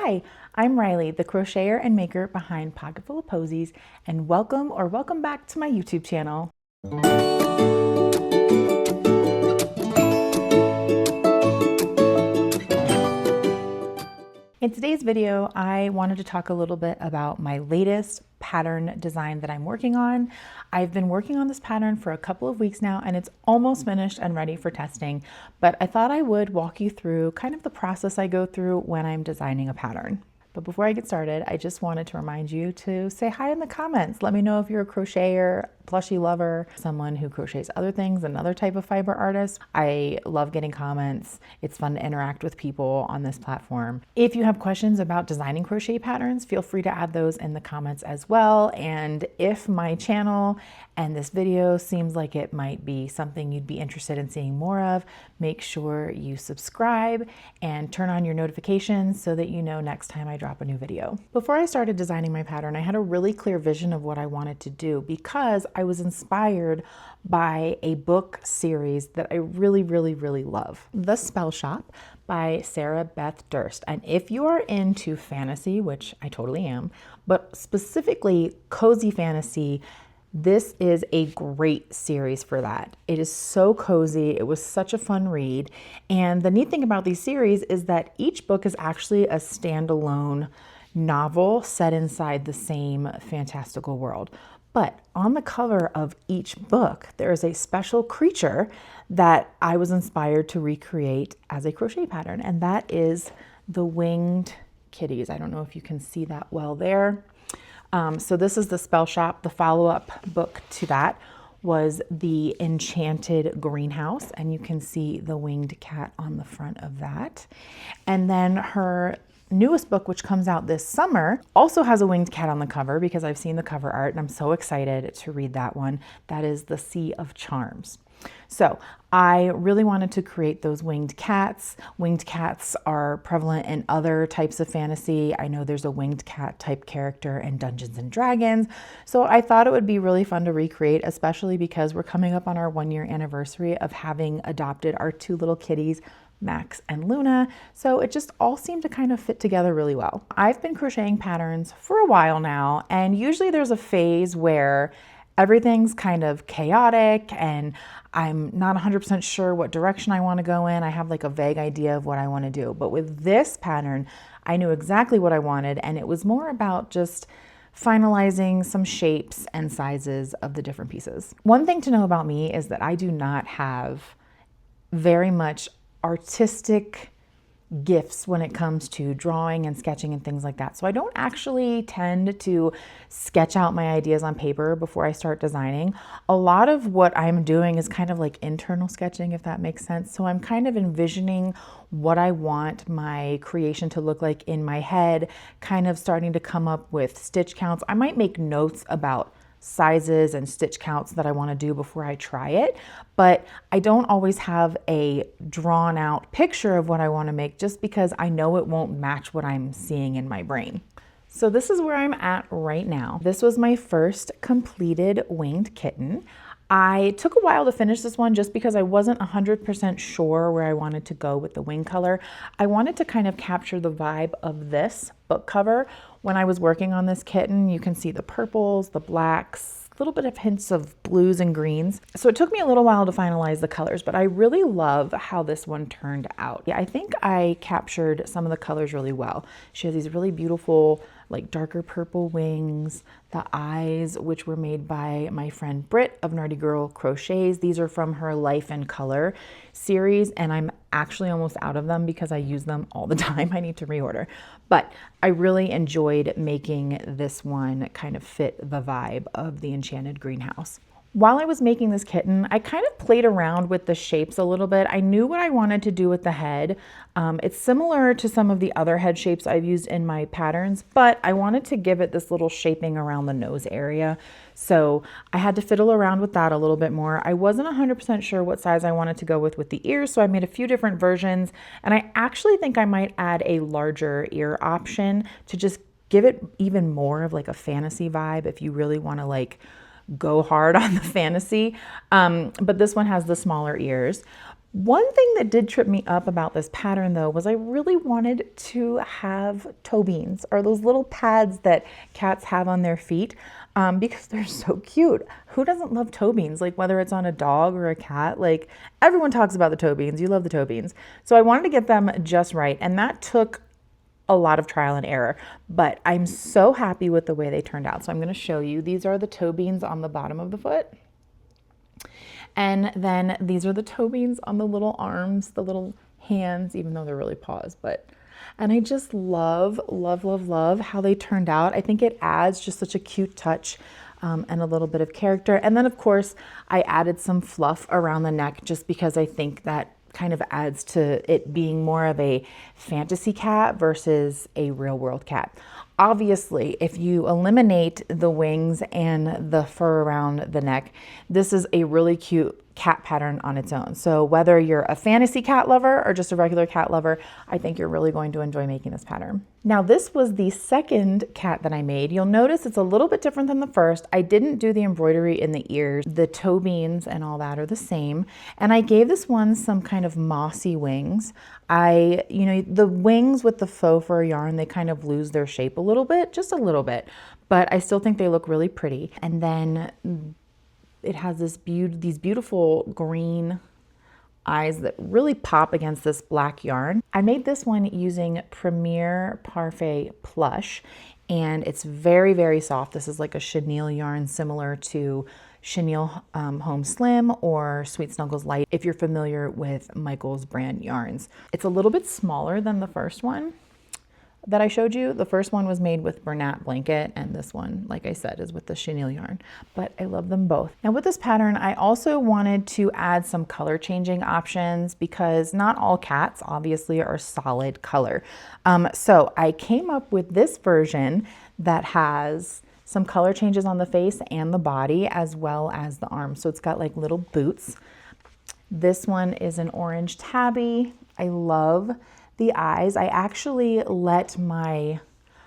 Hi, I'm Riley, the crocheter and maker behind Pocketful of Posies, and welcome back to my YouTube channel. In today's video, I wanted to talk a little bit about my latest pattern design that I'm working on. I've been working on this pattern for a couple of weeks now and it's almost finished and ready for testing, but I thought I would walk you through kind of the process I go through when I'm designing a pattern. But before I get started, I just wanted to remind you to say hi in the comments. Let me know if you're a crocheter, plushie lover, someone who crochets other things, another type of fiber artist. I love getting comments. It's fun to interact with people on this platform. If you have questions about designing crochet patterns, feel free to add those in the comments as well. And if my channel and this video seems like it might be something you'd be interested in seeing more of, make sure you subscribe and turn on your notifications so that you know next time I drop a new video. Before I started designing my pattern, I had a really clear vision of what I wanted to do because I was inspired by a book series that I really love. The Spellshop by Sarah Beth Durst. And if you are into fantasy, which I totally am, but specifically cozy fantasy, this is a great series for that. It is so cozy. It was such a fun read. And the neat thing about these series is that each book is actually a standalone novel set inside the same fantastical world. But on the cover of each book, there is a special creature that I was inspired to recreate as a crochet pattern, and that is the winged kitties. I don't know if you can see that well there. So this is the Spellshop. The follow-up book to that was the Enchanted Greenhouse, and you can see the winged cat on the front of that. And then her newest book, which comes out this summer, also has a winged cat on the cover because I've seen the cover art and I'm so excited to read that one. That is The Sea of Charms. So I really wanted to create those winged cats. Winged cats are prevalent in other types of fantasy. I know there's a winged cat type character in Dungeons and Dragons. So I thought it would be really fun to recreate, especially because we're coming up on our 1-year anniversary of having adopted our 2 little kitties, Max and Luna, so it just all seemed to kind of fit together really well. I've been crocheting patterns for a while now, and usually there's a phase where everything's kind of chaotic and I'm not 100% sure what direction I want to go in. I have like a vague idea of what I want to do, but with this pattern, I knew exactly what I wanted, and it was more about just finalizing some shapes and sizes of the different pieces. One thing to know about me is that I do not have very much artistic gifts when it comes to drawing and sketching and things like that. So I don't actually tend to sketch out my ideas on paper before I start designing. A lot of what I'm doing is kind of like internal sketching, if that makes sense. So I'm kind of envisioning what I want my creation to look like in my head, kind of starting to come up with stitch counts. I might make notes about sizes and stitch counts that I want to do before I try it, but I don't always have a drawn out picture of what I want to make just because I know it won't match what I'm seeing in my brain. So this is where I'm at right now. This was my first completed winged kitten. I took a while to finish this one just because I wasn't 100% sure where I wanted to go with the wing color. I wanted to kind of capture the vibe of this book cover. When I was working on this kitten, you can see the purples, the blacks, a little bit of hints of blues and greens. So it took me a little while to finalize the colors, but I really love how this one turned out. Yeah, I think I captured some of the colors really well. She has these really beautiful, like darker purple wings, the eyes, which were made by my friend Britt of Nerdy Girl Crochets. These are from her Life in Color series, and I'm actually almost out of them because I use them all the time. I need to reorder. But I really enjoyed making this one kind of fit the vibe of the Enchanted Greenhouse. While I was making this kitten, I kind of played around with the shapes a little bit. I knew what I wanted to do with the head. It's similar to some of the other head shapes I've used in my patterns, but I wanted to give it this little shaping around the nose area. So I had to fiddle around with that a little bit more. I wasn't 100% sure what size I wanted to go with the ears, so I made a few different versions, and I actually think I might add a larger ear option to just give it even more of like a fantasy vibe if you really want to like go hard on the fantasy. But this one has the smaller ears. One thing that did trip me up about this pattern though was I really wanted to have toe beans, or those little pads that cats have on their feet, because they're so cute. Who doesn't love toe beans? Like whether it's on a dog or a cat, like everyone talks about the toe beans. You love the toe beans. So I wanted to get them just right, and that took a lot of trial and error, but I'm so happy with the way they turned out. So I'm going to show you. These are the toe beans on the bottom of the foot. And then these are the toe beans on the little arms, the little hands, even though they're really paws, and I just love, love, love, love how they turned out. I think it adds just such a cute touch and a little bit of character. And then of course I added some fluff around the neck just because I think that kind of adds to it being more of a fantasy cat versus a real world cat. Obviously, if you eliminate the wings and the fur around the neck, this is a really cute cat pattern on its own. So whether you're a fantasy cat lover or just a regular cat lover, I think you're really going to enjoy making this pattern. Now, this was the second cat that I made. You'll notice it's a little bit different than the first. I didn't do the embroidery in the ears. The toe beans and all that are the same. And I gave this one some kind of mossy wings. The wings with the faux fur yarn, they kind of lose their shape a little bit, just a little bit, but I still think they look really pretty. And then it has these beautiful green eyes that really pop against this black yarn. I made this one using Premier Parfait Plush, and it's very, very soft. This is like a chenille yarn similar to Chenille Home Slim or Sweet Snuggles Light, if you're familiar with Michael's brand yarns. It's a little bit smaller than the first one that I showed you. The first one was made with Bernat blanket, and this one, like I said, is with the chenille yarn, but I love them both. Now with this pattern, I also wanted to add some color changing options because not all cats obviously are solid color. So I came up with this version that has some color changes on the face and the body as well as the arms. So it's got like little boots. This one is an orange tabby. I love the eyes. I actually let my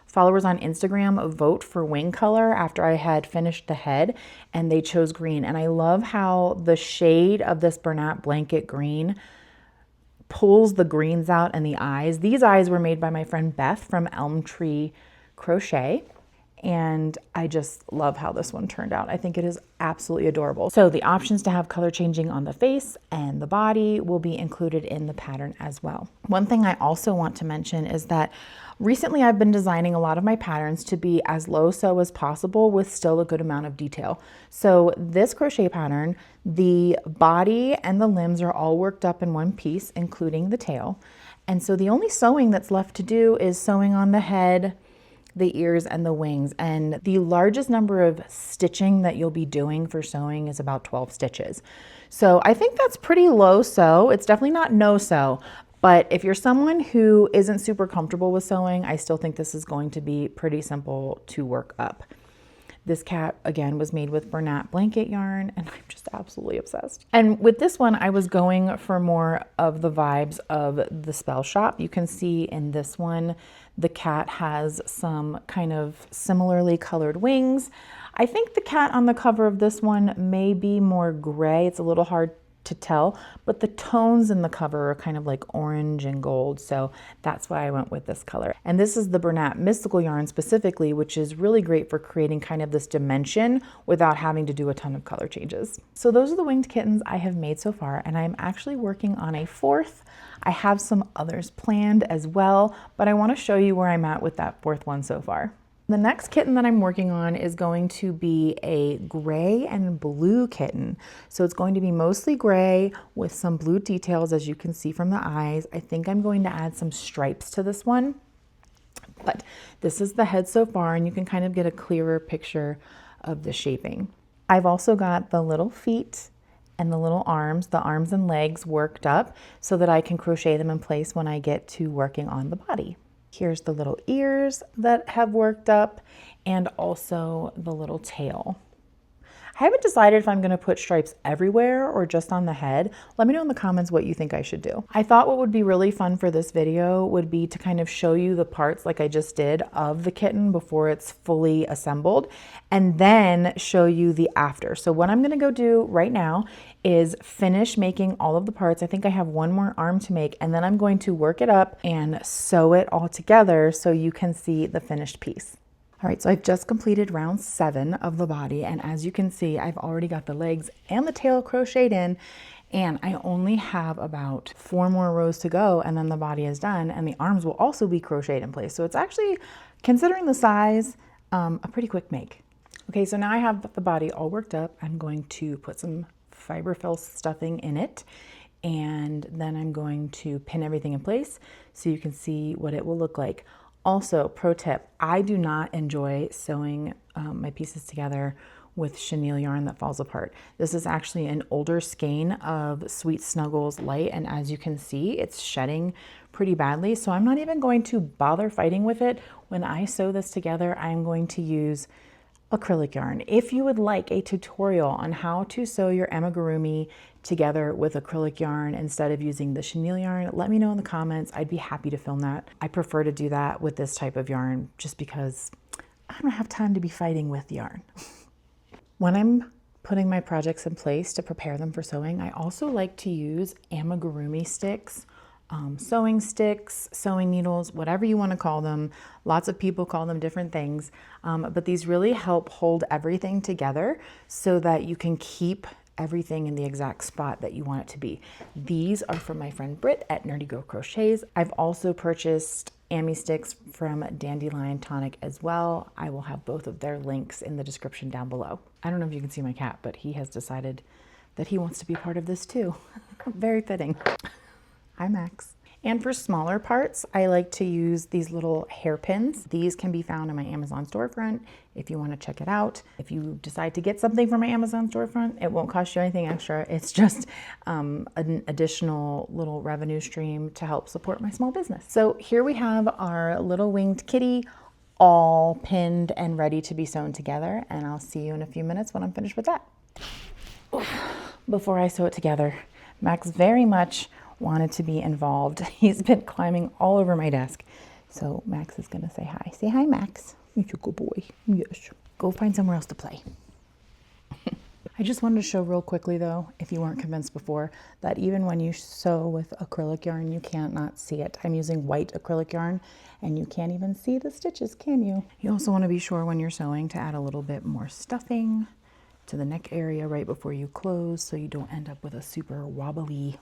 followers on Instagram vote for wing color after I had finished the head, and they chose green. And I love how the shade of this Bernat blanket green pulls the greens out and the eyes. These eyes were made by my friend Beth from Elm Tree Crochet, and I just love how this one turned out. I think it is absolutely adorable. So the options to have color changing on the face and the body will be included in the pattern as well. One thing I also want to mention is that recently I've been designing a lot of my patterns to be as low sew as possible with still a good amount of detail. So this crochet pattern, the body and the limbs are all worked up in one piece, including the tail. And so the only sewing that's left to do is sewing on the head, the ears, and the wings. And the largest number of stitching that you'll be doing for sewing is about 12 stitches. So I think that's pretty low sew. It's definitely not no sew, but if you're someone who isn't super comfortable with sewing, I still think this is going to be pretty simple to work up. This cat, again, was made with Bernat blanket yarn, and I'm just absolutely obsessed. And with this one, I was going for more of the vibes of the Spellshop. You can see in this one, the cat has some kind of similarly colored wings. I think the cat on the cover of this one may be more gray. It's a little hard to tell, but the tones in the cover are kind of like orange and gold, so that's why I went with this color. And this is the Bernat Mystical yarn specifically, which is really great for creating kind of this dimension without having to do a ton of color changes. So those are the winged kittens I have made so far, and I'm actually working on a fourth. I have some others planned as well, but I want to show you where I'm at with that fourth one so far. The next kitten that I'm working on is going to be a gray and blue kitten. So it's going to be mostly gray with some blue details, as you can see from the eyes. I think I'm going to add some stripes to this one, but this is the head so far, and you can kind of get a clearer picture of the shaping. I've also got the little feet and the little arms, the arms and legs worked up so that I can crochet them in place when I get to working on the body. Here's the little ears that have worked up, and also the little tail. I haven't decided if I'm gonna put stripes everywhere or just on the head. Let me know in the comments what you think I should do. I thought what would be really fun for this video would be to kind of show you the parts like I just did of the kitten before it's fully assembled, and then show you the after. So what I'm gonna go do right now is finish making all of the parts. I think I have one more arm to make, and then I'm going to work it up and sew it all together so you can see the finished piece. All right, so I've just completed round 7 of the body, and as you can see, I've already got the legs and the tail crocheted in, and I only have about 4 more rows to go, and then the body is done, and the arms will also be crocheted in place. So it's actually, considering the size, a pretty quick make. Okay, so now I have the body all worked up. I'm going to put some fiberfill stuffing in it, and then I'm going to pin everything in place so you can see what it will look like. Also, pro tip, I do not enjoy sewing my pieces together with chenille yarn that falls apart. This is actually an older skein of Sweet Snuggles Light, and as you can see, it's shedding pretty badly, so I'm not even going to bother fighting with it. When I sew this together, I'm going to use acrylic yarn. If you would like a tutorial on how to sew your amigurumi together with acrylic yarn instead of using the chenille yarn, let me know in the comments. I'd be happy to film that. I prefer to do that with this type of yarn just because I don't have time to be fighting with yarn. When I'm putting my projects in place to prepare them for sewing, I also like to use amigurumi sticks, sewing sticks, sewing needles, whatever you want to call them. Lots of people call them different things, but these really help hold everything together so that you can keep everything in the exact spot that you want it to be. These are from my friend Britt at Nerdy Girl Crochets. I've also purchased Ammysticks from Dandelion Tonic as well. I will have both of their links in the description down below. I don't know if you can see my cat, but he has decided that he wants to be part of this too. Very fitting. Hi, Max. And for smaller parts, I like to use these little hairpins. These can be found in my Amazon storefront if you want to check it out. If you decide to get something from my Amazon storefront, it won't cost you anything extra. It's just an additional little revenue stream to help support my small business. So here we have our little winged kitty all pinned and ready to be sewn together. And I'll see you in a few minutes when I'm finished with that. Before I sew it together, Max very much wanted to be involved. He's been climbing all over my desk. So Max is gonna say hi. Say hi, Max. You're a good boy. Yes. Go find somewhere else to play. I just wanted to show real quickly though, if you weren't convinced before, that even when you sew with acrylic yarn, you can't not see it. I'm using white acrylic yarn and you can't even see the stitches, can you? You also want to be sure when you're sewing to add a little bit more stuffing to the neck area right before you close so you don't end up with a super wobbly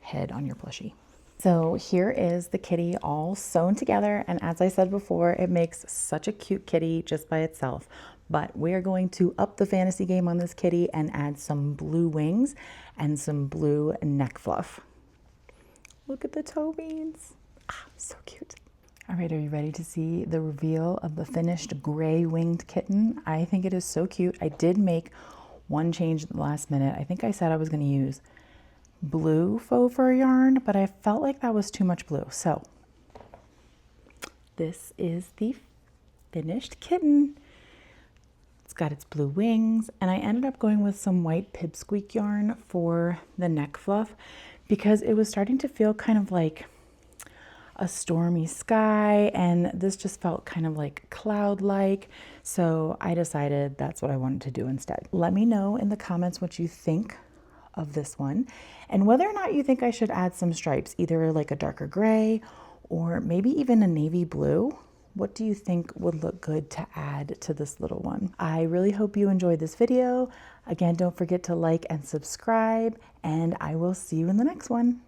head on your plushie. So here is the kitty all sewn together, and as I said before, it makes such a cute kitty just by itself. But we are going to up the fantasy game on this kitty and add some blue wings and some blue neck fluff. Look at the toe beans. Ah, so cute. All right, are you ready to see the reveal of the finished gray winged kitten? I think it is so cute. I did make one change at the last minute. I think I said I was going to use blue faux fur yarn, but I felt like that was too much blue. So this is the finished kitten. It's got its blue wings, and I ended up going with some white pipsqueak yarn for the neck fluff because it was starting to feel kind of like a stormy sky, and this just felt kind of like cloud-like. So I decided that's what I wanted to do instead. Let me know in the comments what you think of this one and whether or not you think I should add some stripes, either like a darker gray or maybe even a navy blue. What do you think would look good to add to this little one? I really hope you enjoyed this video. Again, don't forget to like and subscribe, and I will see you in the next one.